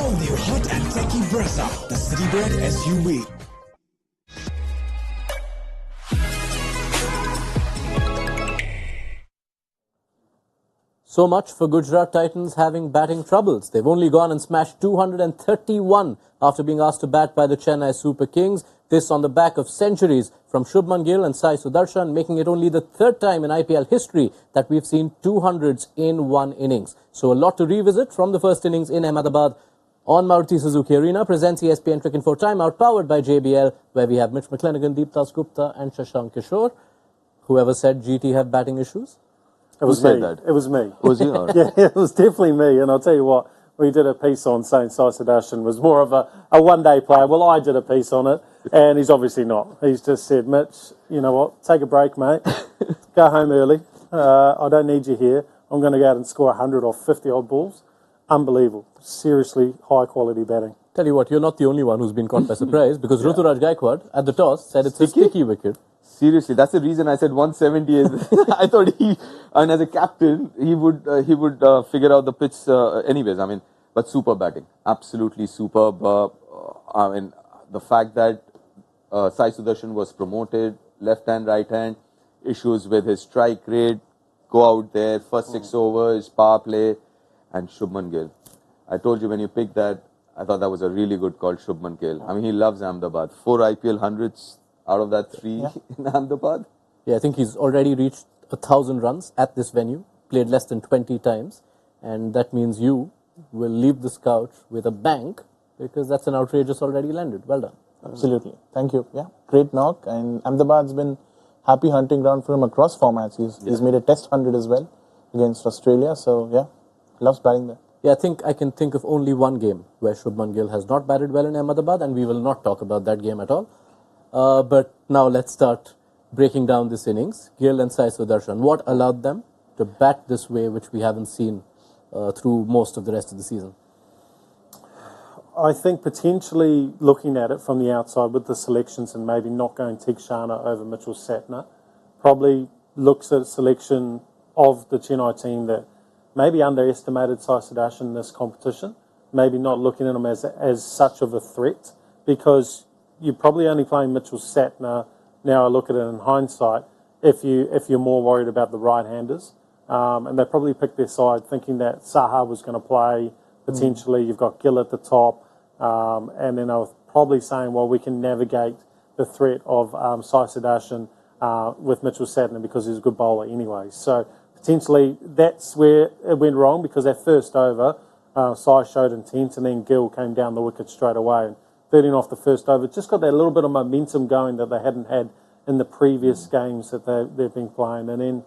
all-new hot and techy Brezza, the city-bred SUV. So much for Gujarat Titans having batting troubles. They've only gone and smashed 231 after being asked to bat by the Chennai Super Kings. This on the back of centuries from Shubman Gill and Sudharsan, making it only the third time in IPL history that we've seen 200s in one innings. So a lot to revisit from the first innings in Ahmedabad on Maruti Suzuki Arena. Presents ESPN Cricket for Timeout, powered by JBL, where we have Mitch McClenaghan, Dasgupta and Shashank Kishore. Whoever said GT have batting issues? It was me. It was me. Was you? Yeah, it was definitely me. And I'll tell you what, we did a piece on saying Sudarshan was more of a one-day player. Well, I did a piece on it, and he's obviously not. He's just said, Mitch, you know what, take a break, mate. Go home early. I don't need you here. I'm going to go out and score 100 or 50-odd balls. Unbelievable. Seriously, high-quality batting. Tell you what, you're not the only one who's been caught by surprise, because Ruturaj Gaikwad, at the toss, said it's a sticky wicket. Seriously, that's the reason I said 170 is. I thought and as a captain, he would figure out the pitch anyways. I mean, but super batting, absolutely superb. I mean, the fact that Sai Sudarshan was promoted, left hand, right hand, issues with his strike rate, go out there, first 6 overs, power play, and Shubman Gill. I told you when you picked that, I thought that was a really good call, Shubman Gill. I mean, he loves Ahmedabad. 4 IPL hundreds. Out of that 3 in Ahmedabad? Yeah, I think he's already reached 1,000 runs at this venue, played less than 20 times, and that means you will leave this couch with a bank, because that's an outrageous already landed. Well done. Absolutely. Thank you. Yeah, great knock. And Ahmedabad's been happy hunting ground for him across formats. He's made a test 100 as well against Australia. So, yeah, loves batting there. Yeah, I think I can think of only one game where Shubman Gill has not batted well in Ahmedabad, and we will not talk about that game at all. But now let's start breaking down this innings. Gill and Sai Sudarshan, what allowed them to bat this way, which we haven't seen through most of the rest of the season? I think potentially looking at it from the outside with the selections and maybe not going Tikshana over Mitchell Satner, probably looks at a selection of the Chennai team that maybe underestimated Sai Sudarshan in this competition, maybe not looking at him as such of a threat, because you're probably only playing Mitchell Satner, now I look at it in hindsight, if you're more worried about the right-handers. And they probably picked their side thinking that Saha was going to play, potentially. You've got Gill at the top. And then I was probably saying, well, we can navigate the threat of Sai Sudarshan with Mitchell Satner because he's a good bowler anyway. So potentially that's where it went wrong, because that first over, Sai showed intent, and then Gill came down the wicket straight away. 13 off the first over, just got that little bit of momentum going that they hadn't had in the previous games that they've been playing. And then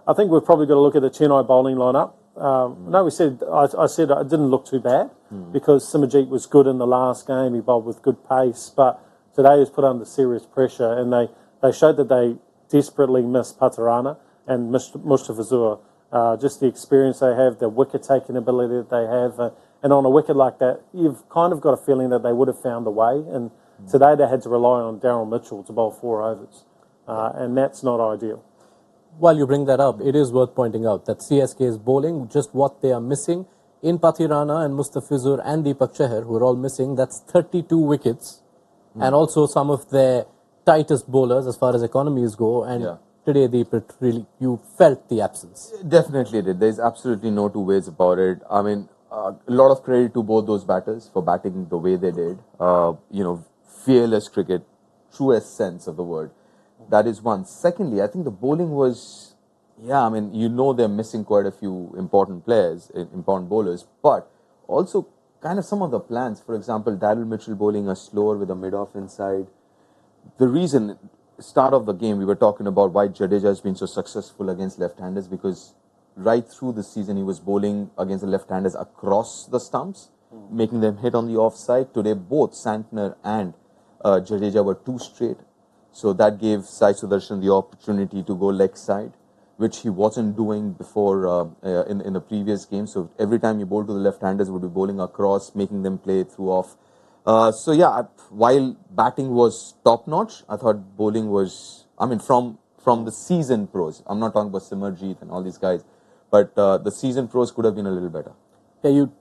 I think we've probably got to look at the Chennai bowling lineup. I said it didn't look too bad because Simajit was good in the last game. He bowled with good pace, but today he was put under serious pressure, and they showed that they desperately miss Patarana and Mustafa Zur. Just the experience they have, the wicket-taking ability that they have. And on a wicket like that, you've kind of got a feeling that they would have found a way. And today they had to rely on Daryl Mitchell to bowl 4 overs. And that's not ideal. While you bring that up, it is worth pointing out that CSK is bowling just what they are missing. In Pathirana and Mustafizur and Deepak Chahar, who are all missing, that's 32 wickets. And also some of their tightest bowlers as far as economies go. And today, Deepak, really, you felt the absence. Definitely did. There's absolutely no two ways about it. I mean, a lot of credit to both those batters for batting the way they did. Fearless cricket, truest sense of the word. That is one. Secondly, I think the bowling was, they're missing quite a few important players, important bowlers, but also kind of some of the plans. For example, Daryl Mitchell bowling a slower with a mid-off inside. The reason, start of the game, we were talking about why Jadeja has been so successful against left-handers, because right through the season, he was bowling against the left-handers across the stumps, making them hit on the offside. Today, both Santner and Jadeja were 2 straight. So that gave Sai Sudarshan the opportunity to go leg side, which he wasn't doing before in the previous game. So every time he bowled to the left-handers, he would be bowling across, making them play through off. While batting was top-notch, I thought bowling was, from the seasoned pros. I'm not talking about Simarjeet and all these guys. But the season pros could have been a little better. Yeah, you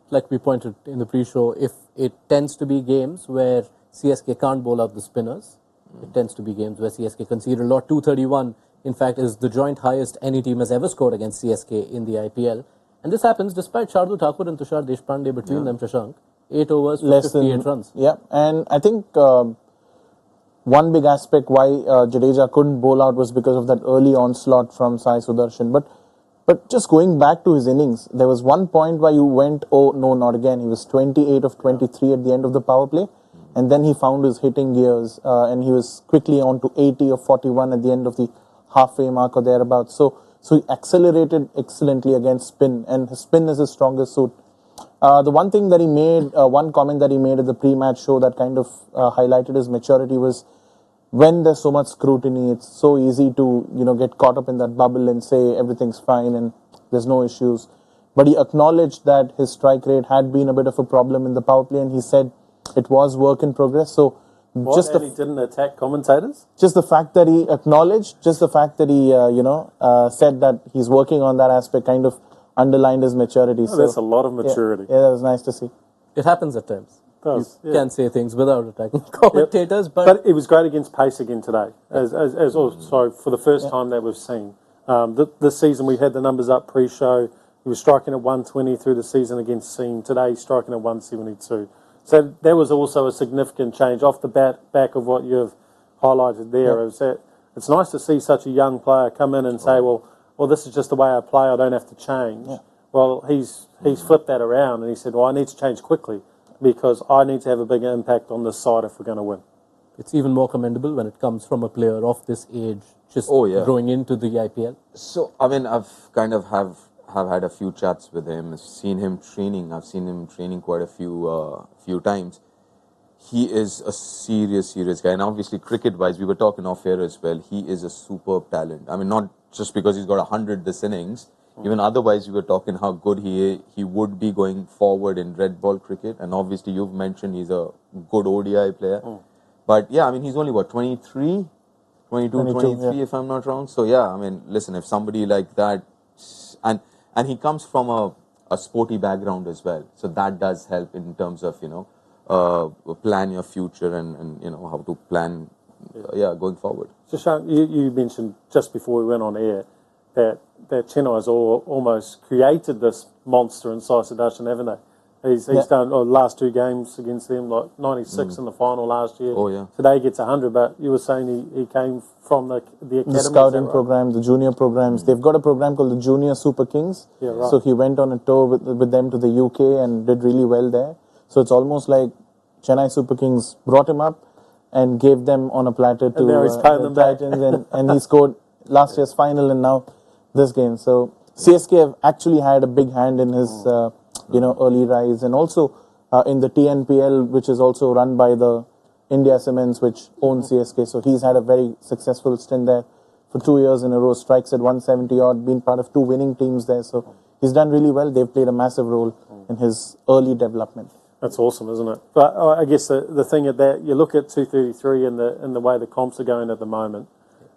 like we pointed in the pre-show, if it tends to be games where CSK can't bowl out the spinners, it tends to be games where CSK concede a lot. 231, in fact, is the joint highest any team has ever scored against CSK in the IPL. And this happens despite Shardul Thakur and Tushar Deshpande between them, Shashank. 8 overs for 58 runs. Yeah, and I think one big aspect why Jadeja couldn't bowl out was because of that early onslaught from Sai Sudarshan. But just going back to his innings, there was one point where you went, oh no, not again. He was 28 of 23 at the end of the power play. And then he found his hitting gears and he was quickly on to 80 of 41 at the end of the halfway mark or thereabouts. So he accelerated excellently against spin, and his spin is his strongest suit. The one thing that he made, one comment that he made at the pre-match show that kind of highlighted his maturity was, when there's so much scrutiny, it's so easy to, get caught up in that bubble and say everything's fine and there's no issues. But he acknowledged that his strike rate had been a bit of a problem in the power play, and he said it was work in progress. So he didn't attack commentators? Just the fact that he acknowledged, just the fact that he, said that he's working on that aspect kind of underlined his maturity. So that's a lot of maturity. Yeah, that was nice to see. It happens at times. You can say things without attacking commentators, but it was great against pace again today. For the first time that we've seen this season, we had the numbers up pre-show. He was striking at 120 through the season against Seam. Today, he's striking at 172. So that was also a significant change off the back of what you've highlighted there. It's nice to see such a young player come in and say, "Well, this is just the way I play. I don't have to change." Yeah. Well, he's flipped that around and he said, "Well, I need to change quickly, because I need to have a bigger impact on this side if we're going to win." It's even more commendable when it comes from a player of this age, just growing into the IPL. So, I mean, I've kind of have had a few chats with him. I've seen him training quite a few times. He is a serious guy. And obviously, cricket-wise, we were talking off air as well. He is a superb talent. I mean, not just because he's got 100 this innings. Even otherwise, we were talking how good he would be going forward in red ball cricket. And obviously, you've mentioned he's a good ODI player. But yeah, I mean, he's only, 22, 23, if I'm not wrong. So yeah, I mean, listen, if somebody like that, and he comes from a sporty background as well. So that does help in terms of, plan your future and how to plan, going forward. Shashank, you mentioned just before we went on air that Chennai has almost created this monster in Sai Sudarshan, haven't they? He's done last two games against them, like 96 in the final last year. Oh, yeah. Today he gets 100, but you were saying he came from the academy. The scouting program, the junior programs. They've got a program called the Junior Super Kings. Yeah, right. So he went on a tour with them to the UK and did really well there. So it's almost like Chennai Super Kings brought him up and gave them on a platter to the Titans, and he scored last year's final and now this game. So CSK have actually had a big hand in his early rise, and also in the TNPL, which is also run by the India Cements, which owns CSK. So he's had a very successful stint there for 2 years in a row, strikes at 170 odd, been part of two winning teams there. So he's done really well. They've played a massive role in his early development. That's awesome, isn't it? But I guess the thing at that, you look at 233 in the way the comps are going at the moment,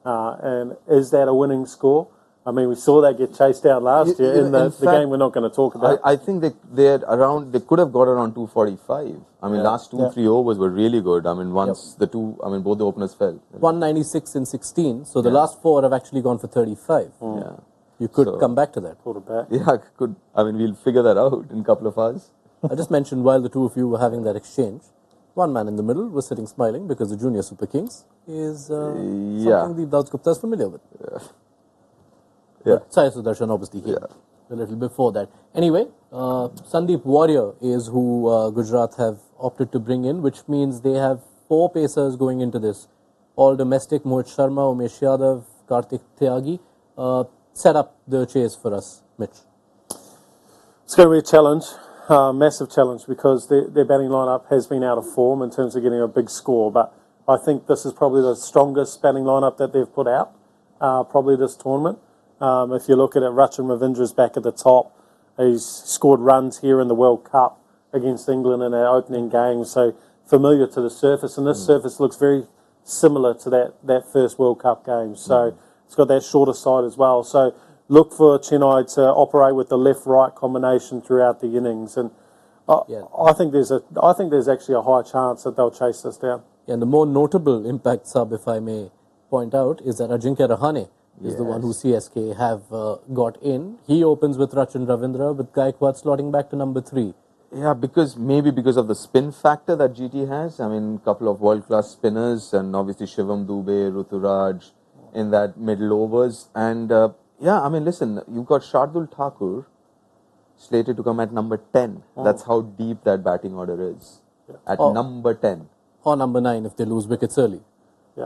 and is that a winning score? I mean, we saw that get chased out last year in the game we're not going to talk about. I think they could have got around 245. I mean, last 2-3 overs were really good. I mean, both the openers fell. 196 in 16, so the last four have actually gone for 35. Yeah. You could come back to that. Pulled it back. Yeah, could. I mean, we'll figure that out in a couple of hours. I just mentioned while the two of you were having that exchange, one man in the middle was sitting smiling because the Junior Super Kings is something the Dasgupta is familiar with. Sai Sudarshan obviously came a little before that. Anyway, Sandeep Warrior is who Gujarat have opted to bring in, which means they have 4 pacers going into this. All domestic, Mohit Sharma, Umesh Yadav, Kartik Tyagi. Set up the chase for us, Mitch. It's going to be a challenge. Massive challenge, because their batting lineup has been out of form in terms of getting a big score, but I think this is probably the strongest batting lineup that they've put out, probably this tournament. If you look at it, Rachin Ravindra's back at the top. He's scored runs here in the World Cup against England in our opening game, so familiar to the surface, and this surface looks very similar to that first World Cup game, so it's got that shorter side as well. So look for Chennai to operate with the left-right combination throughout the innings. And I think there's actually a high chance that they'll chase this down. And the more notable impact sub, if I may point out, is that Ajinkya Rahane is the one who CSK have got in. He opens with Rachin Ravindra, with Gaikwad slotting back to number 3. Yeah, because of the spin factor that GT has. I mean, a couple of world-class spinners, and obviously Shivam Dubey, Ruturaj in that middle overs. And I mean, listen, you've got Shardul Thakur slated to come at number 10. That's how deep that batting order is. At number 10. Or number 9 if they lose wickets early.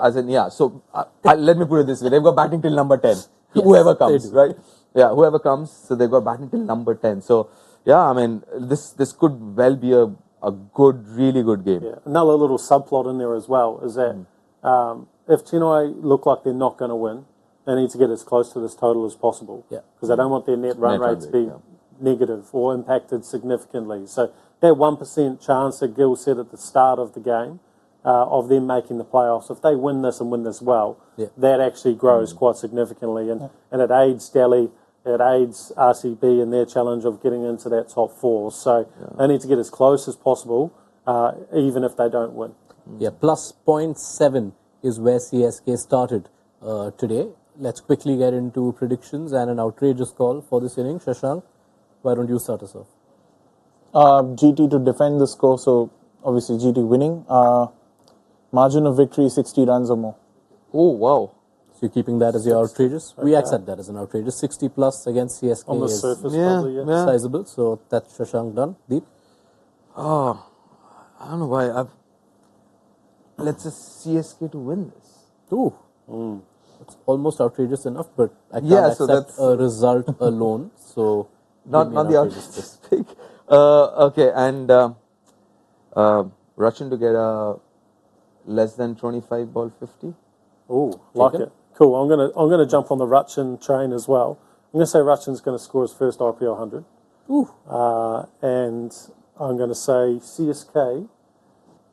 As in, so let me put it this way. They've got batting till number 10. Whoever comes, right? Yeah, whoever comes. So they've got batting till number 10. So, I mean, this could well be a good, really good game. Yeah. Another little subplot in there as well is that if Chennai look like they're not going to win, they need to get as close to this total as possible. Because they don't want their net run rate to be negative or impacted significantly. So that 1% chance that Gill said at the start of the game of them making the playoffs, if they win this and win this well, that actually grows quite significantly. And it aids Delhi, it aids RCB in their challenge of getting into that top 4. So they need to get as close as possible, even if they don't win. Yeah, plus 0.7 is where CSK started today. Let's quickly get into predictions and an outrageous call for this inning. Shashank, why don't you start us off? GT to defend the score, so obviously GT winning. Margin of victory 60 runs or more. Oh, wow. So you're keeping that as your outrageous? Okay. We accept that as an outrageous. 60 plus against CSK on the is surface, probably, sizable. So that's Shashank done. Deep? I don't know why. Let's just CSK to win this. Ooh. It's almost outrageous enough, but I can't accept a result alone. So not the outrageous pick. Okay, and Rachin to get a less than 25 ball 50. Oh, like it. Cool. I'm gonna jump on the Rachin train as well. I'm gonna say Rachin's gonna score his first IPL 100. Ooh. And I'm gonna say CSK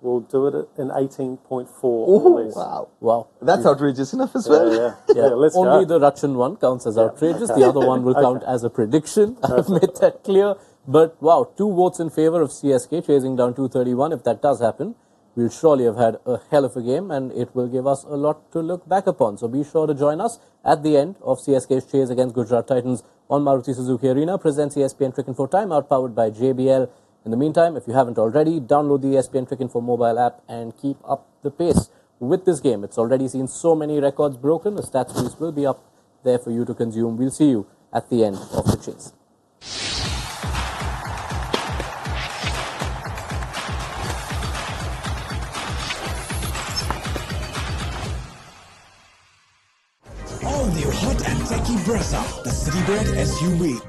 will do it in 18.4. Oh, wow. That's outrageous enough as well. Yeah, let's Only go. the Rachin one counts as outrageous. The other one will count as a prediction. I've made that clear. But wow, 2 votes in favour of CSK chasing down 231. If that does happen, we'll surely have had a hell of a game and it will give us a lot to look back upon. So be sure to join us at the end of CSK's chase against Gujarat Titans on Maruti Suzuki Arena. Presents ESPN Cricinfo Timeout, powered by JBL. In the meantime, if you haven't already, download the ESPN Cricinfo mobile app and keep up the pace with this game. It's already seen so many records broken. The stats piece will be up there for you to consume. We'll see you at the end of the chase. All new hot and techy Brezza, the City Bred SUV.